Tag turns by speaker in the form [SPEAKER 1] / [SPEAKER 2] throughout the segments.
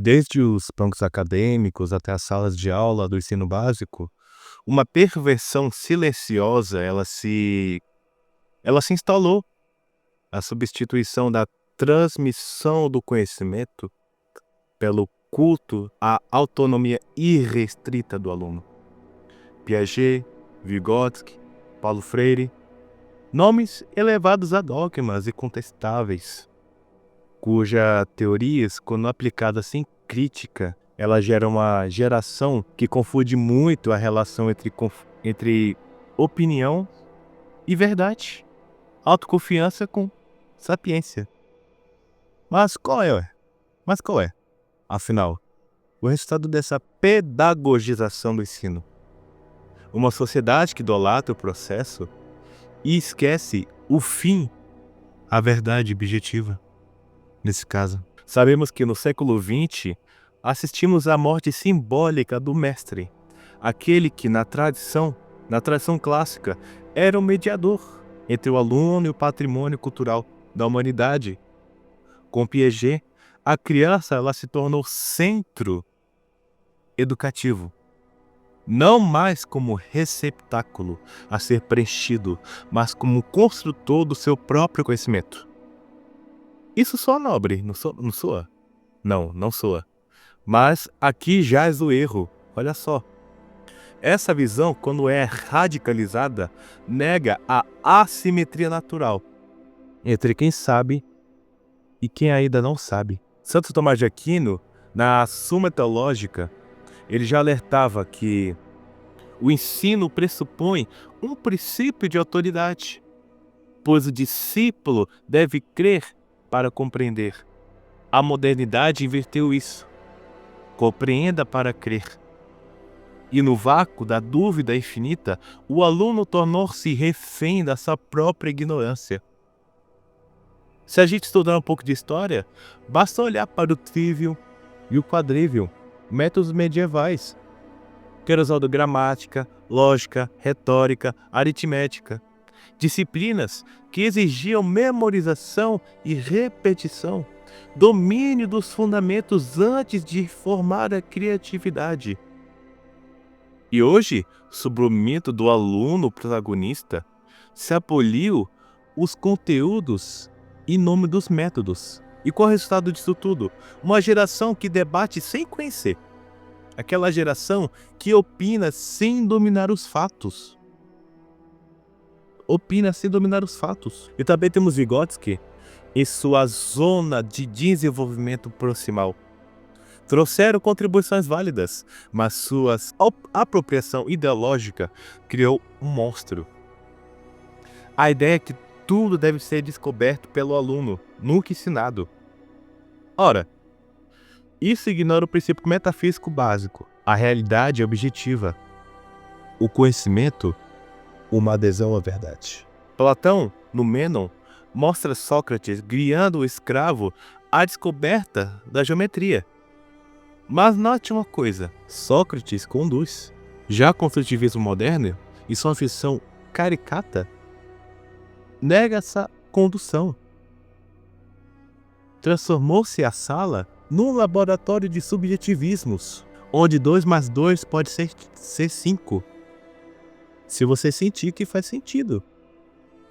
[SPEAKER 1] Desde os bancos acadêmicos até as salas de aula do ensino básico, uma perversão silenciosa ela se instalou, a substituição da transmissão do conhecimento pelo culto à autonomia irrestrita do aluno. Piaget, Vygotsky, Paulo Freire, nomes elevados a dogmas incontestáveis, cuja teorias, quando aplicadas sem crítica, ela gera uma geração que confunde muito a relação entre opinião e verdade, autoconfiança com sapiência. Mas qual é? Afinal, o resultado dessa pedagogização do ensino? Uma sociedade que idolatra o processo e esquece o fim, a verdade objetiva. Nesse caso, sabemos que no século XX assistimos à morte simbólica do mestre, aquele que na tradição clássica, era o mediador entre o aluno e o patrimônio cultural da humanidade. Com Piaget, a criança ela se tornou centro educativo, não mais como receptáculo a ser preenchido, mas como construtor do seu próprio conhecimento. Isso soa nobre, não soa? Não soa. Mas aqui jaz o erro, olha só. Essa visão, quando é radicalizada, nega a assimetria natural entre quem sabe e quem ainda não sabe. Santo Tomás de Aquino, na Suma Teológica, ele já alertava que o ensino pressupõe um princípio de autoridade, pois o discípulo deve crer para compreender. A modernidade inverteu isso. Compreenda para crer. E no vácuo da dúvida infinita, o aluno tornou-se refém da sua própria ignorância. Se a gente estudar um pouco de história, basta olhar para o trivium e o quadrivium, métodos medievais, que era usado gramática, lógica, retórica, aritmética, disciplinas que exigiam memorização e repetição, domínio dos fundamentos antes de formar a criatividade. E hoje, sob o mito do aluno protagonista, se aboliu os conteúdos em nome dos métodos. E qual é o resultado disso tudo? Uma geração que debate sem conhecer. Aquela geração que opina sem dominar os fatos. E também temos Vygotsky em sua zona de desenvolvimento proximal. Trouxeram contribuições válidas, mas sua apropriação ideológica criou um monstro. A ideia é que tudo deve ser descoberto pelo aluno, nunca ensinado. Ora, isso ignora o princípio metafísico básico. A realidade é objetiva. O conhecimento, uma adesão à verdade. Platão, no Mênon, mostra Sócrates guiando o escravo à descoberta da geometria. Mas note uma coisa, Sócrates conduz. Já o construtivismo moderno, em sua versão caricata, nega essa condução. Transformou-se a sala num laboratório de subjetivismos, onde 2 mais 2 pode ser 5. Se você sentir que faz sentido.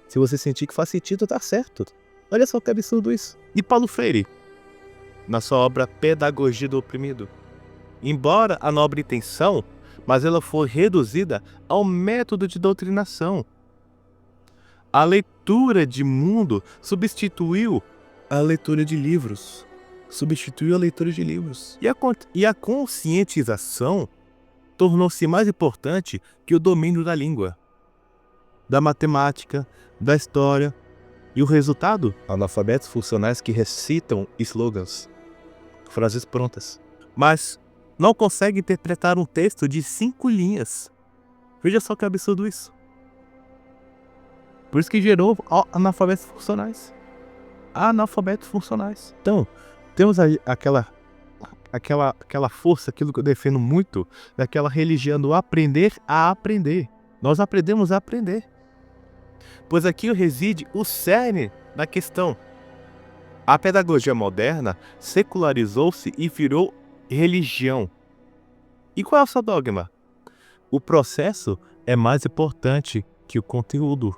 [SPEAKER 1] Se você sentir que faz sentido, tá certo. Olha só que absurdo isso. E Paulo Freire, na sua obra Pedagogia do Oprimido. Embora a nobre intenção, mas ela foi reduzida ao método de doutrinação. A leitura de mundo substituiu a leitura de livros. E a conscientização tornou-se mais importante que o domínio da língua, da matemática, da história. E o resultado? Analfabetos funcionais que recitam slogans, frases prontas, mas não conseguem interpretar um texto de 5 linhas. Veja só que absurdo isso. Por isso que gerou analfabetos funcionais. Então, temos aí aquela força, aquilo que eu defendo muito, daquela religião do aprender a aprender. Nós aprendemos a aprender. Pois aqui reside o cerne da questão. A pedagogia moderna secularizou-se e virou religião. E qual é o seu dogma? O processo é mais importante que o conteúdo.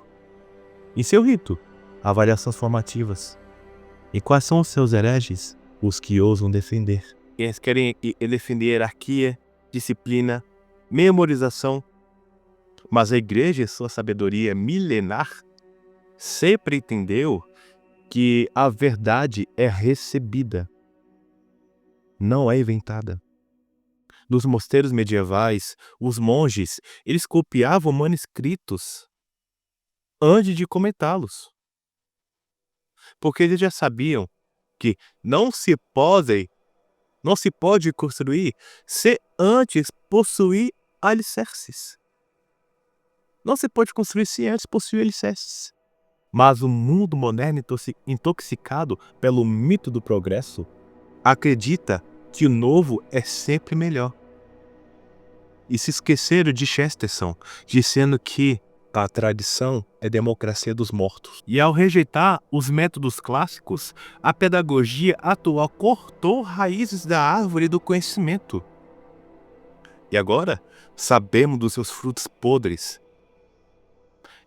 [SPEAKER 1] E seu rito? Avaliações formativas. E quais são os seus hereges? Os que ousam defender. Eles querem defender hierarquia, disciplina, memorização. Mas a igreja, em sua sabedoria milenar, sempre entendeu que a verdade é recebida, não é inventada. Nos mosteiros medievais, os monges, eles copiavam manuscritos antes de comentá-los, porque eles já sabiam que não se pode construir se antes possuir alicerces. Não se pode construir se antes possuir alicerces. Mas o mundo moderno intoxicado pelo mito do progresso acredita que o novo é sempre melhor. E se esqueceram de Chesterton, dizendo que a tradição é democracia dos mortos. E ao rejeitar os métodos clássicos, a pedagogia atual cortou raízes da árvore do conhecimento. E agora sabemos dos seus frutos podres.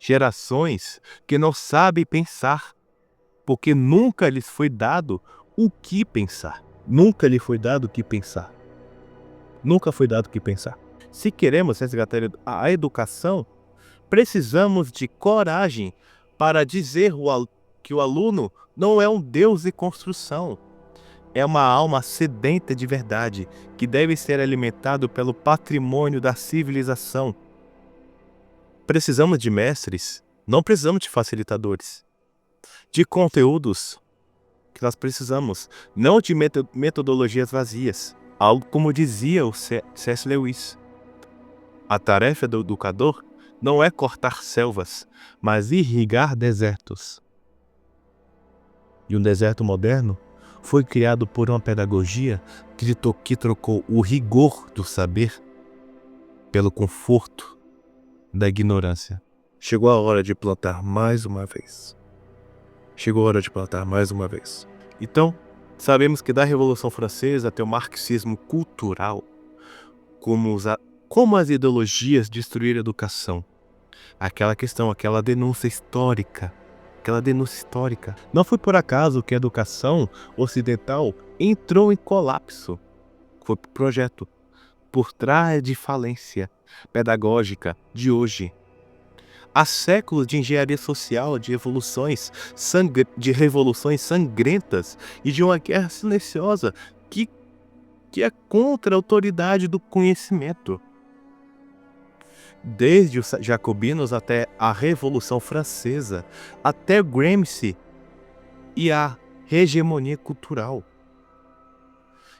[SPEAKER 1] Gerações que não sabem pensar, porque nunca lhes foi dado o que pensar. Nunca lhe foi dado o que pensar. Nunca foi dado o que pensar. Se queremos resgatar a educação, precisamos de coragem para dizer que o aluno não é um Deus em construção. É uma alma sedenta de verdade, que deve ser alimentado pelo patrimônio da civilização. Precisamos de mestres, não precisamos de facilitadores. De conteúdos que nós precisamos, não de metodologias vazias. Algo como dizia o C.S. Lewis. A tarefa do educador não é cortar selvas, mas irrigar desertos. E um deserto moderno foi criado por uma pedagogia que trocou o rigor do saber pelo conforto da ignorância. Chegou a hora de plantar mais uma vez. Chegou a hora de plantar mais uma vez. Então, sabemos que da Revolução Francesa até o marxismo cultural, como as ideologias destruíram a educação. Aquela questão, aquela denúncia histórica. Não foi por acaso que a educação ocidental entrou em colapso. Foi por projeto. Por trás de falência pedagógica de hoje. Há séculos de engenharia social, de revoluções sangrentas e de uma guerra silenciosa que é contra a autoridade do conhecimento. Desde os jacobinos até a Revolução Francesa, até Gramsci e a hegemonia cultural.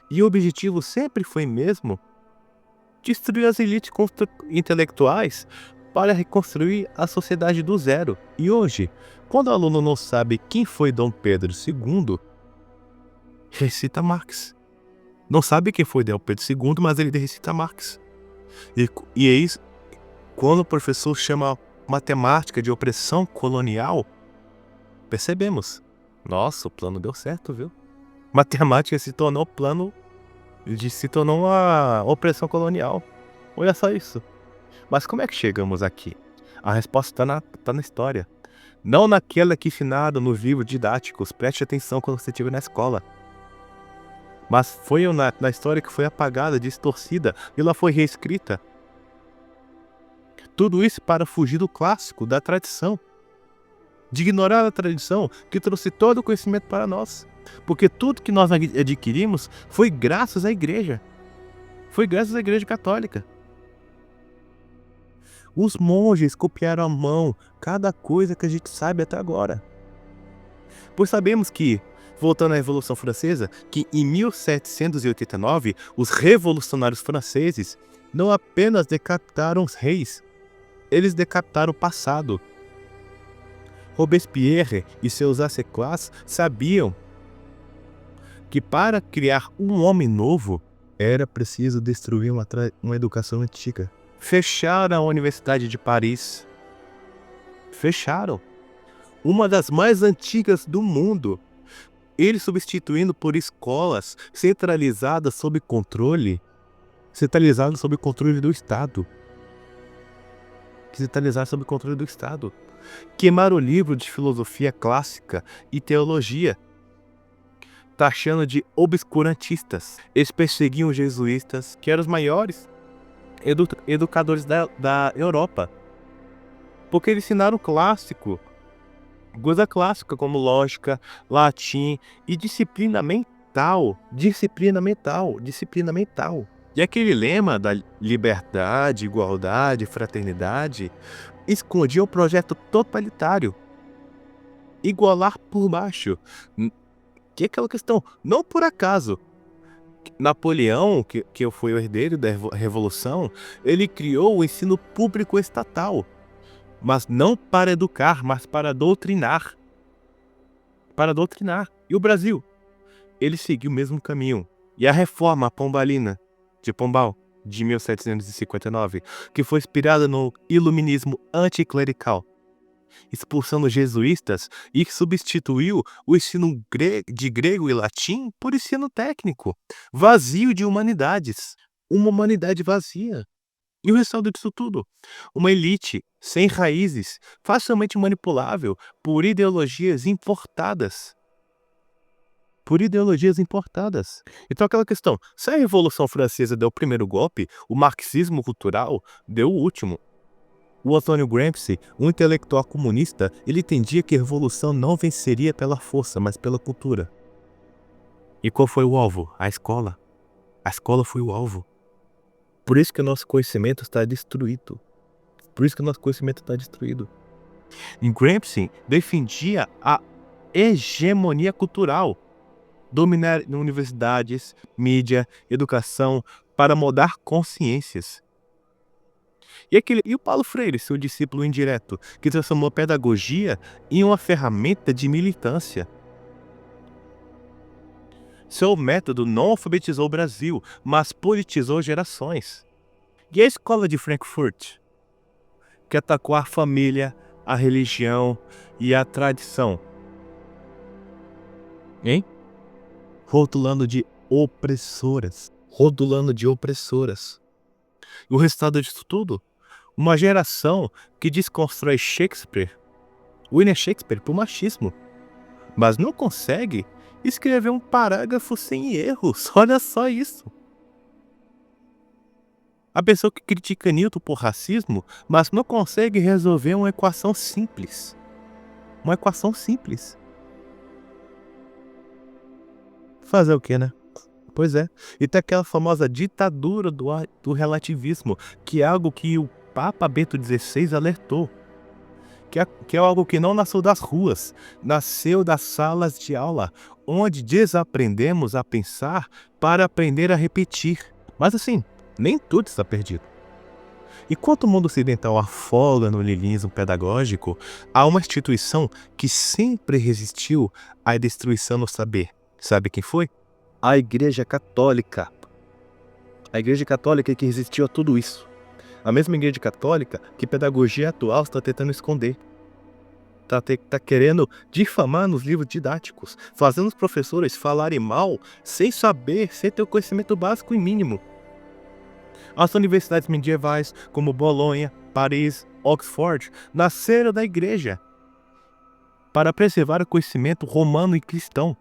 [SPEAKER 1] E o objetivo sempre foi mesmo destruir as elites intelectuais para reconstruir a sociedade do zero. E hoje, quando o aluno não sabe quem foi Dom Pedro II, recita Marx. Não sabe quem foi Dom Pedro II, mas ele recita Marx. E é isso, quando o professor chama matemática de opressão colonial, percebemos. Nossa, o plano deu certo, viu? Matemática se tornou uma opressão colonial. Olha só isso. Mas como é que chegamos aqui? A resposta está na história. Não naquela que ensinada nos livros didáticos, preste atenção quando você estiver na escola. Mas foi na história que foi apagada, distorcida, e ela foi reescrita. Tudo isso para fugir do clássico, da tradição. De ignorar a tradição que trouxe todo o conhecimento para nós. Porque tudo que nós adquirimos foi graças à igreja. Foi graças à igreja católica. Os monges copiaram à mão cada coisa que a gente sabe até agora. Pois sabemos que, voltando à Revolução Francesa, que em 1789, os revolucionários franceses não apenas decapitaram os reis, eles decapitaram o passado. Robespierre e seus asseclas sabiam que para criar um homem novo, era preciso destruir uma educação antiga. Fecharam a Universidade de Paris. Fecharam. Uma das mais antigas do mundo. ele substituindo por escolas centralizadas sob controle do Estado. Centralizadas sob controle do Estado. Queimaram o livro de filosofia clássica e teologia, taxando de obscurantistas. Eles perseguiam os jesuítas, que eram os maiores educadores da Europa, porque eles ensinaram clássico, coisa clássica como lógica, latim e disciplina mental. E aquele lema da liberdade, igualdade, fraternidade escondia um projeto totalitário. Igualar por baixo. Que é aquela questão, não por acaso. Napoleão, que foi o herdeiro da Revolução, ele criou o ensino público estatal. Mas não para educar, mas para doutrinar. E o Brasil? Ele seguiu o mesmo caminho. E a reforma pombalina de Pombal, de 1759, que foi inspirada no iluminismo anticlerical, expulsando os jesuítas e substituiu o ensino de grego e latim por ensino técnico, vazio de humanidades. Uma humanidade vazia. E o resultado disso tudo? Uma elite sem raízes, facilmente manipulável por ideologias importadas. Então aquela questão, se a Revolução Francesa deu o primeiro golpe, o marxismo cultural deu o último. O Antônio Gramsci, um intelectual comunista, ele entendia que a revolução não venceria pela força, mas pela cultura. E qual foi o alvo? A escola. A escola foi o alvo. Por isso que o nosso conhecimento está destruído. E Gramsci defendia a hegemonia cultural. Dominar universidades, mídia, educação, para moldar consciências. E o Paulo Freire, seu discípulo indireto, que transformou a pedagogia em uma ferramenta de militância. Seu método não alfabetizou o Brasil, mas politizou gerações. E a escola de Frankfurt, que atacou a família, a religião e a tradição. Hein? Rotulando de opressoras. E o resultado disso tudo? Uma geração que desconstrói William Shakespeare, por machismo, mas não consegue escrever um parágrafo sem erros. Olha só isso. A pessoa que critica Newton por racismo, mas não consegue resolver uma equação simples. Fazer o quê, né? Pois é. E tem aquela famosa ditadura do relativismo, que é algo que o Papa Bento XVI alertou. Que é algo que não nasceu das ruas, nasceu das salas de aula, onde desaprendemos a pensar para aprender a repetir. Mas assim, nem tudo está perdido. Enquanto o mundo ocidental afoga no niilismo pedagógico, há uma instituição que sempre resistiu à destruição do saber. Sabe quem foi? A Igreja Católica. A Igreja Católica que resistiu a tudo isso. A mesma Igreja Católica que a pedagogia atual está tentando esconder. Está querendo difamar nos livros didáticos, fazendo os professores falarem mal sem saber, sem ter o conhecimento básico e mínimo. As universidades medievais, como Bolonha, Paris, Oxford, nasceram da Igreja para preservar o conhecimento romano e cristão.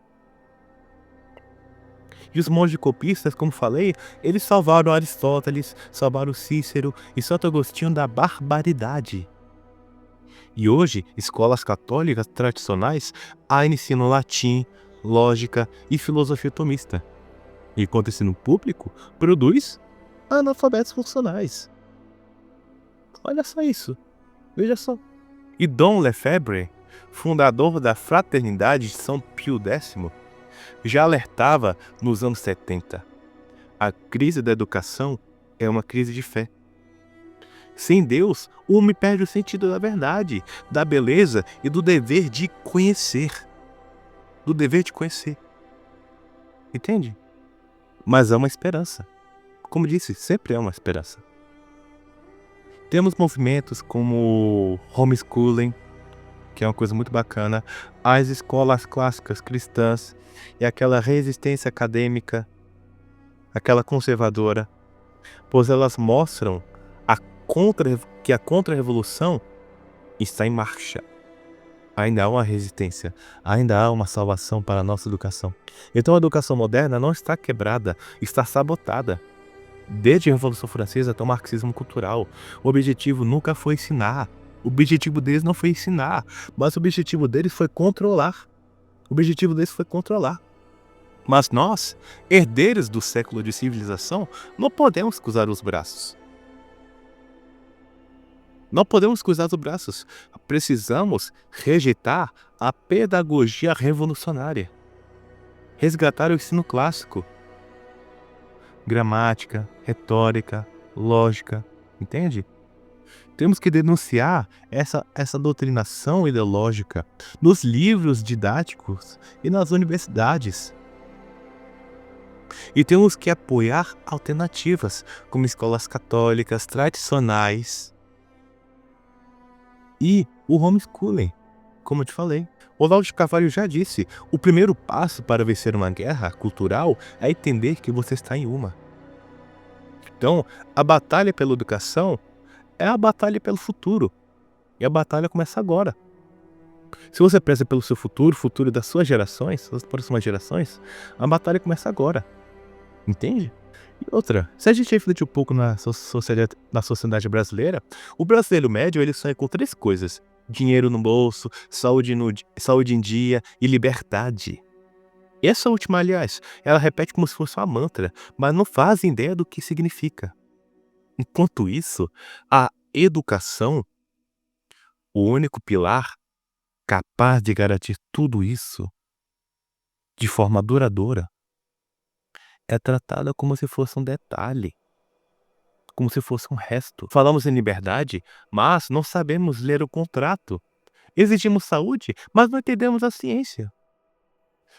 [SPEAKER 1] E os monges copistas, como falei, eles salvaram Aristóteles, salvaram Cícero e Santo Agostinho da barbaridade. E hoje, escolas católicas tradicionais ainda ensinam latim, lógica e filosofia tomista. E enquanto o ensino público produz analfabetos funcionais. Olha só isso. Veja só. E Dom Lefebvre, fundador da Fraternidade de São Pio X, já alertava nos anos 70. A crise da educação é uma crise de fé. Sem Deus, o homem perde o sentido da verdade, da beleza e do dever de conhecer. Entende? Mas há uma esperança. Como disse, sempre há uma esperança. Temos movimentos como homeschooling, que é uma coisa muito bacana, as escolas clássicas cristãs e aquela resistência acadêmica, aquela conservadora, pois elas mostram a que a contra-revolução está em marcha. Ainda há uma resistência, ainda há uma salvação para a nossa educação. Então a educação moderna não está quebrada, está sabotada. Desde a Revolução Francesa até o marxismo cultural, o objetivo nunca foi ensinar. O objetivo deles não foi ensinar, mas o objetivo deles foi controlar. O objetivo deles foi controlar. Mas nós, herdeiros do século de civilização, não podemos cruzar os braços. Não podemos cruzar os braços. Precisamos rejeitar a pedagogia revolucionária. Resgatar o ensino clássico. Gramática, retórica, lógica, entende? Temos que denunciar essa doutrinação ideológica nos livros didáticos e nas universidades. E temos que apoiar alternativas, como escolas católicas tradicionais e o homeschooling, como eu te falei. Olavo de Carvalho já disse, o primeiro passo para vencer uma guerra cultural é entender que você está em uma. Então, a batalha pela educação é a batalha pelo futuro. E a batalha começa agora. Se você preza pelo seu futuro, futuro das suas gerações, das próximas gerações, a batalha começa agora. Entende? E outra, se a gente refletir um pouco na sociedade brasileira, o brasileiro médio ele sonha com 3 coisas: dinheiro no bolso, saúde em dia e liberdade. E essa última, aliás, ela repete como se fosse uma mantra, mas não faz ideia do que significa. Enquanto isso, a educação, o único pilar capaz de garantir tudo isso de forma duradoura, é tratada como se fosse um detalhe, como se fosse um resto. Falamos em liberdade, mas não sabemos ler o contrato. Exigimos saúde, mas não entendemos a ciência.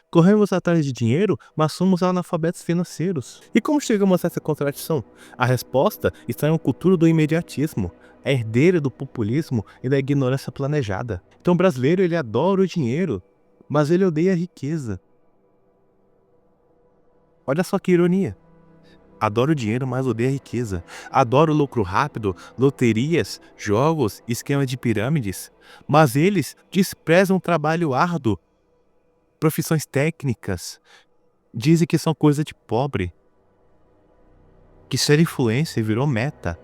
[SPEAKER 1] Corremos atrás de dinheiro, mas somos analfabetos financeiros. E como chegamos a essa contradição? A resposta está em uma cultura do imediatismo, é herdeira do populismo e da ignorância planejada. Então o brasileiro ele adora o dinheiro, mas ele odeia a riqueza. Olha só que ironia. Adora o dinheiro, mas odeia a riqueza. Adora o lucro rápido, loterias, jogos, esquema de pirâmides. Mas eles desprezam o trabalho árduo, profissões técnicas. Dizem que são coisa de pobre. Que ser influencer virou meta.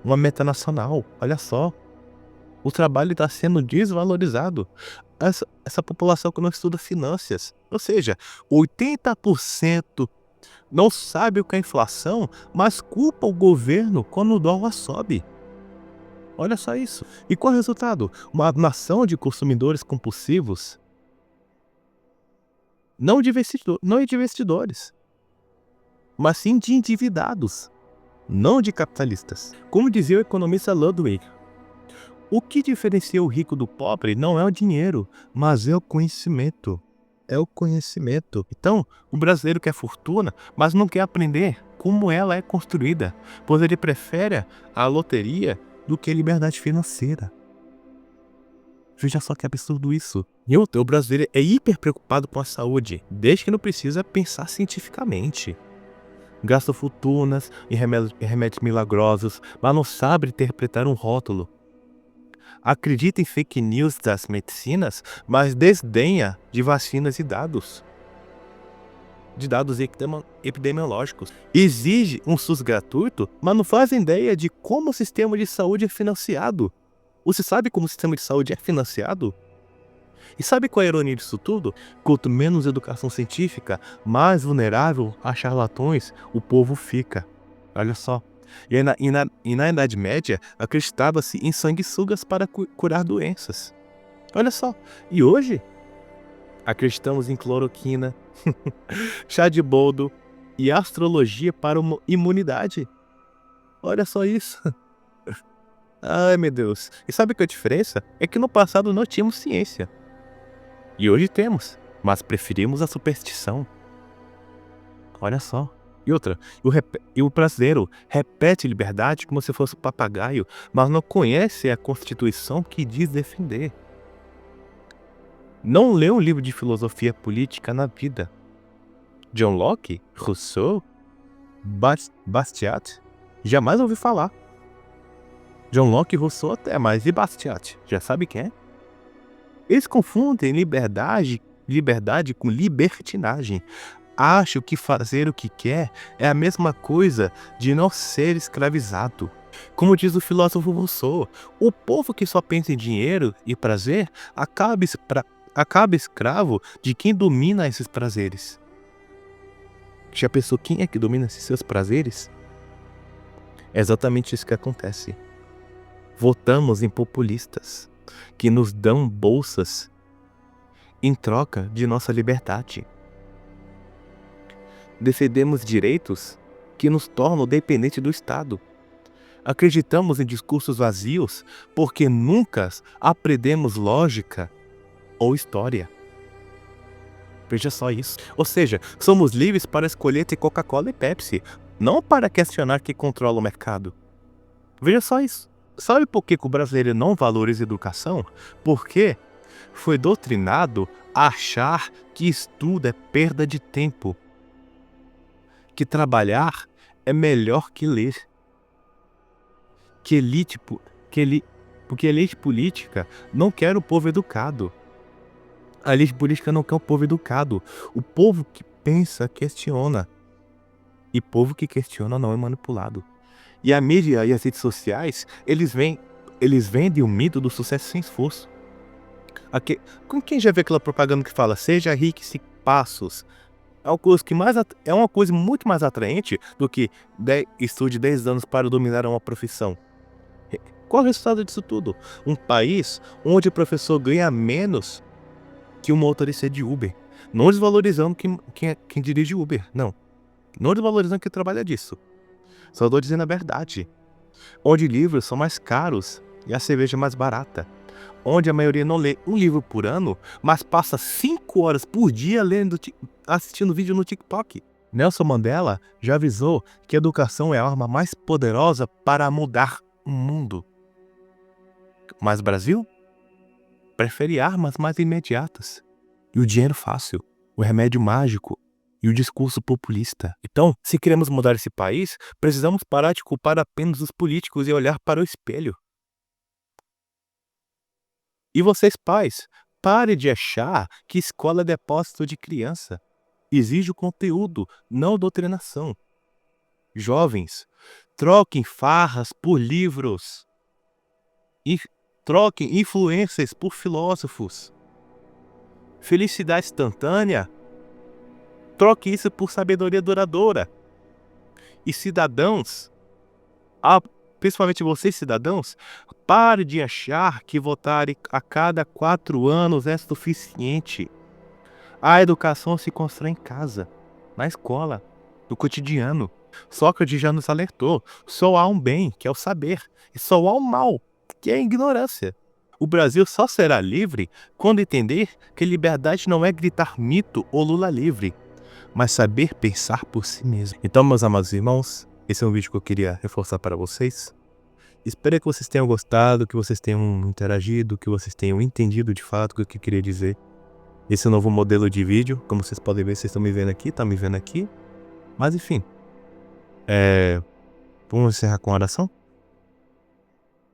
[SPEAKER 1] Uma meta nacional. Olha só. O trabalho está sendo desvalorizado. Essa população que não estuda finanças. Ou seja, 80% não sabe o que é inflação, mas culpa o governo quando o dólar sobe. Olha só isso. E qual é o resultado? Uma nação de consumidores compulsivos. Não de investidores, mas sim de endividados, não de capitalistas. Como dizia o economista Ludwig, o que diferencia o rico do pobre não é o dinheiro, mas é o conhecimento. É o conhecimento. Então, o brasileiro quer fortuna, mas não quer aprender como ela é construída, pois ele prefere a loteria do que a liberdade financeira. Veja só que absurdo isso. E o brasileiro é hiper preocupado com a saúde, desde que não precisa pensar cientificamente. Gasta fortunas em remédios milagrosos, mas não sabe interpretar um rótulo. Acredita em fake news das medicinas, mas desdenha de vacinas e dados. De dados epidemiológicos. Exige um SUS gratuito, mas não faz ideia de como o sistema de saúde é financiado. Você sabe como o sistema de saúde é financiado? E sabe qual é a ironia disso tudo? Quanto menos educação científica, mais vulnerável a charlatões o povo fica. Olha só. E na Idade Média, acreditava-se em sanguessugas para curar doenças. Olha só. E hoje, acreditamos em cloroquina, chá de boldo e astrologia para uma imunidade. Olha só isso. Ai, meu Deus. E sabe qual é a diferença? É que no passado não tínhamos ciência. E hoje temos, mas preferimos a superstição. Olha só. E outra, o brasileiro repete liberdade como se fosse um papagaio, mas não conhece a Constituição que diz defender. não leu um livro de filosofia política na vida. John Locke, Rousseau, Bastiat, jamais ouvi falar. John Locke, Rousseau até, mas e Bastiat? Já sabe quem é? Eles confundem liberdade com libertinagem. Acham que fazer o que quer é a mesma coisa de não ser escravizado. Como diz o filósofo Rousseau, o povo que só pensa em dinheiro e prazer acaba escravo de quem domina esses prazeres. Já pensou quem é que domina esses seus prazeres? É exatamente isso que acontece. Votamos em populistas que nos dão bolsas em troca de nossa liberdade. Defendemos direitos que nos tornam dependentes do Estado. Acreditamos em discursos vazios porque nunca aprendemos lógica ou história. Veja só isso. Ou seja, somos livres para escolher ter Coca-Cola e Pepsi, não para questionar quem controla o mercado. Veja só isso. Sabe por que o brasileiro não valoriza educação? Porque foi doutrinado a achar que estudo é perda de tempo, que trabalhar é melhor que ler, porque a elite política não quer o povo educado. A elite política não quer o povo educado. O povo que pensa, questiona. E povo que questiona não é manipulado. E a mídia e as redes sociais, eles vendem o mito do sucesso sem esforço. Quem já vê aquela propaganda que fala, seja rico em passos? É uma coisa muito mais atraente do que estude 10 anos para dominar uma profissão. Qual é o resultado disso tudo? Um país onde o professor ganha menos que um motorista de Uber. Não desvalorizando quem dirige Uber, não. Não desvalorizando quem trabalha disso. Só estou dizendo a verdade. Onde livros são mais caros e a cerveja mais barata. Onde a maioria não lê um livro por ano, mas passa 5 horas por dia assistindo vídeo no TikTok. Nelson Mandela já avisou que a educação é a arma mais poderosa para mudar o mundo. Mas Brasil prefere armas mais imediatas. E o dinheiro fácil, o remédio mágico e o discurso populista. Então, se queremos mudar esse país, precisamos parar de culpar apenas os políticos e olhar para o espelho. E vocês, pais, pare de achar que escola é depósito de criança. Exige o conteúdo, não doutrinação. Jovens, troquem farras por livros. E troquem influências por filósofos. Felicidade instantânea, troque isso por sabedoria duradoura. E cidadãos, principalmente vocês cidadãos, pare de achar que votar a cada 4 anos é suficiente. A educação se constrói em casa, na escola, no cotidiano. Sócrates já nos alertou, só há um bem, que é o saber, e só há um mal, que é a ignorância. O Brasil só será livre quando entender que liberdade não é gritar mito ou Lula livre, mas saber pensar por si mesmo. Então, meus amados irmãos, esse é um vídeo que eu queria reforçar para vocês. Espero que vocês tenham gostado, que vocês tenham interagido, que vocês tenham entendido de fato o que eu queria dizer. Esse é o novo modelo de vídeo, como vocês podem ver, vocês estão me vendo aqui, Mas enfim, vamos encerrar com a oração?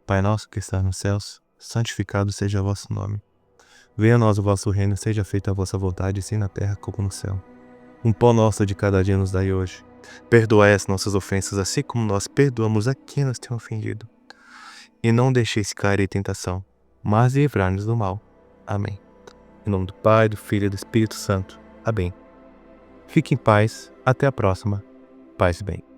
[SPEAKER 1] Pai nosso que está nos céus, santificado seja o vosso nome. Venha a nós o vosso reino, seja feita a vossa vontade, assim na terra como no céu. Um pão nosso de cada dia nos dai hoje. Perdoai as nossas ofensas, assim como nós perdoamos a quem nos tem ofendido. E não deixeis cair em tentação, mas livrai-nos do mal. Amém. Em nome do Pai, do Filho e do Espírito Santo. Amém. Fique em paz. Até a próxima. Paz e bem.